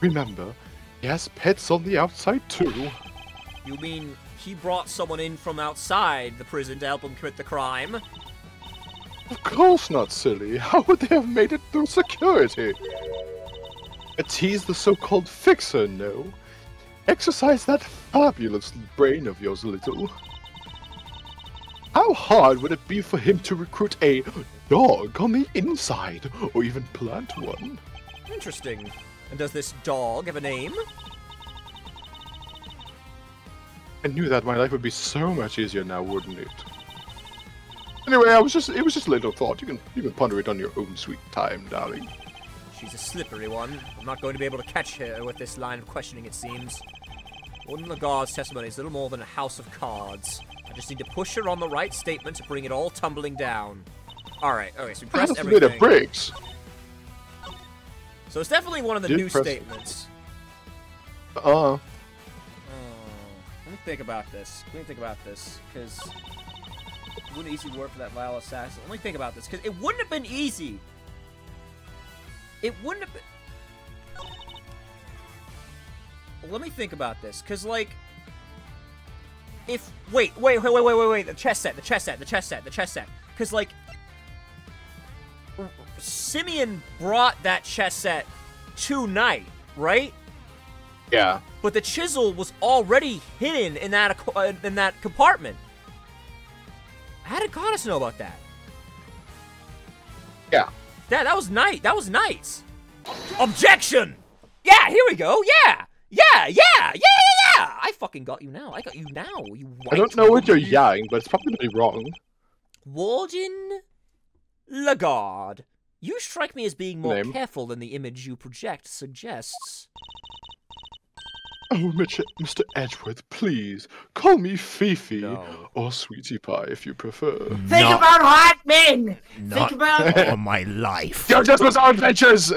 Remember, he has pets on the outside too. You mean he brought someone in from outside the prison to help him commit the crime? Of course not, silly. How would they have made it through security? But he's the so-called fixer, no? Exercise that fabulous brain of yours a little. How hard would it be for him to recruit a dog on the inside, or even plant one? Interesting. And does this dog have a name? I knew that my life would be so much easier now, wouldn't it? Anyway, it was just a little thought. You can ponder it on your own sweet time, darling. She's a slippery one. I'm not going to be able to catch her with this line of questioning, it seems. Warden Lagarde's testimony is little more than a house of cards. I just need to push her on the right statement to bring it all tumbling down. Alright, okay, so we pressed everything. It breaks. So it's definitely one of the new statements. Let me think about this. Because it wouldn't easy work for that vile assassin. Let me think about this, because it wouldn't have been easy. It wouldn't have been... Well, let me think about this, because, like... If... Wait. The chess set. Because, like... Simeon brought that chess set to Knight, right? Yeah. But the chisel was already hidden in that compartment. How did Connus know about that? Yeah. Dad, that was nice. That was nice. Objection! Yeah, here we go. Yeah! I fucking got you now. I got you now. You I don't know what you're yelling, but it's probably wrong. Warden Lagarde, you strike me as being more careful than the image you project suggests. Oh, Mr. Edgeworth, please, call me Fifi, or Sweetie Pie if you prefer. Think about hot men! Think about all my life. You're just with our adventures!